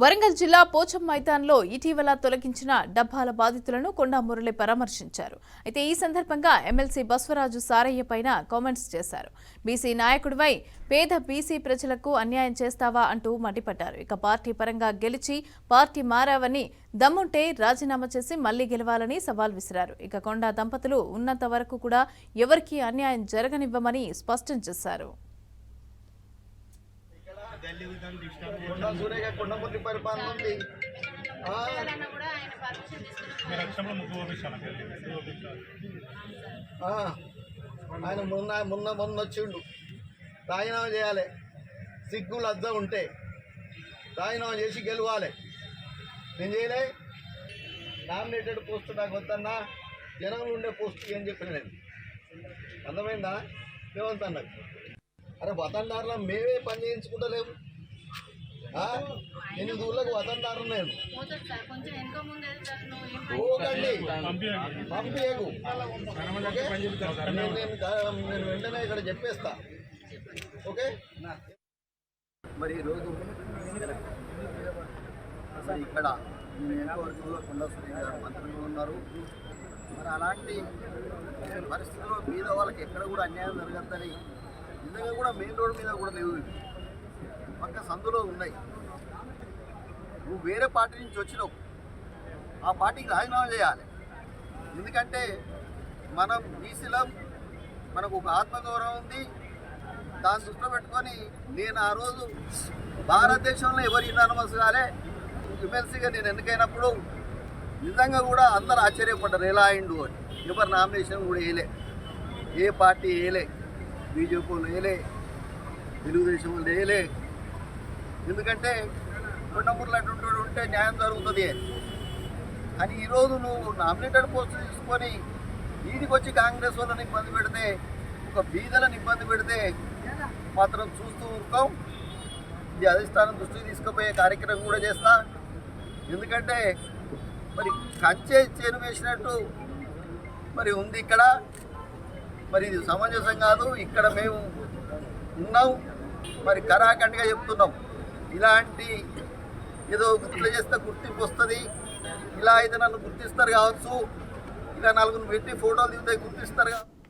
వరంగల్ జిల్లా పోచం మైదాన్లో ఇటీవల తొలగించిన డబ్బాల బాధితులను కొండా మురళి పరామర్శించారు. అయితే ఈ సందర్భంగా ఎమ్మెల్సీ బస్వరాజు సారయ్య పైన కామెంట్స్ చేశారు. బీసీ నాయకుడివై పేద బీసీ ప్రజలకు అన్యాయం చేస్తావా అంటూ మండిపడ్డారు. ఇక పార్టీ పరంగా గెలిచి పార్టీ మారావని దమ్ముంటే రాజీనామా చేసి మళ్లీ గెలవాలని సవాల్ విసిరారు. ఇక కొండా దంపతులు ఉన్నంత వరకు కూడా ఎవరికీ అన్యాయం జరగనివ్వమని స్పష్టం చేశారు. ఆయన మొన్న వచ్చిండు. రాజీనామా చేయాలి, సిగ్గు లజ్జ ఉంటే రాజీనామా చేసి గెలవాలి. నేను చేయలే. నామినేటెడ్ పోస్ట్ నాకు వద్దన్నా, జనంలో ఉండే పోస్ట్ ఏం చెప్పిన నేను. అర్థమైందా? మేమంతా అరే వతందారులో మేమే పని చేయించుకుంటలేము. 8 ఊళ్ళకు వతందారు నేను పంపించకు. నేను వెంటనే ఇక్కడ చెప్పేస్తా. ఓకే. మరి ఈరోజు అసలు ఇక్కడ నియోజకవర్గంలో కొండా సురేష్ గారు మంత్రులు ఉన్నారు. మరి అలాంటి పరిస్థితుల్లో మీద వాళ్ళకి ఎక్కడ కూడా అన్యాయం జరగద్దని నిజంగా కూడా మెయిన్ రోడ్ మీద కూడా లేవు, పక్క సందులో ఉన్నాయి. నువ్వు వేరే పార్టీ నుంచి వచ్చినావు, ఆ పార్టీకి రాజీనామా చేయాలి. ఎందుకంటే మనం బీసీలో మనకు ఒక ఆత్మగౌరవం ఉంది. దాన్ని దృష్టిలో పెట్టుకొని నేను ఆ రోజు భారతదేశంలో ఎవరు యునానిమస్ కాలే ఎమ్మెల్సీగా నేను ఎన్నికైనప్పుడు నిజంగా కూడా అందరూ ఆశ్చర్యపడ్డారు, ఎలా అయిండు అని. ఎవరు నామినేషన్ కూడా వేయలే, ఏ పార్టీ వేయలే, బీజేపీ వాళ్ళు వేయలే, తెలుగుదేశం వాళ్ళు వేయలే. ఎందుకంటే కొండమూరులు అటు ఉంటే న్యాయం జరుగుతుంది అని. ఈరోజు నువ్వు నామినేటెడ్ పోస్ట్ తీసుకొని వీడికి వచ్చి కాంగ్రెస్ వాళ్ళని ఇబ్బంది పెడితే, ఒక బీదలను ఇబ్బంది పెడితే మాత్రం చూస్తూ ఊరుకోం. ఇది అధిష్టానం దృష్టికి తీసుకుపోయే కార్యక్రమం కూడా చేస్తా. ఎందుకంటే మరి కంచే చేను వేసినట్టు మరి ఉంది ఇక్కడ. మరి ఇది సమంజసం కాదు. ఇక్కడ మేము ఉన్నాం, మరి కరాఖండిగా చెప్తున్నాం. ఇలాంటి ఏదో గుర్తులు చేస్తే గుర్తింపు వస్తుంది, ఇలా అయితే నన్ను గుర్తిస్తారు కావచ్చు, ఇలా 4 పెట్టి ఫోటోలు దిగితే గుర్తిస్తారు కావచ్చు.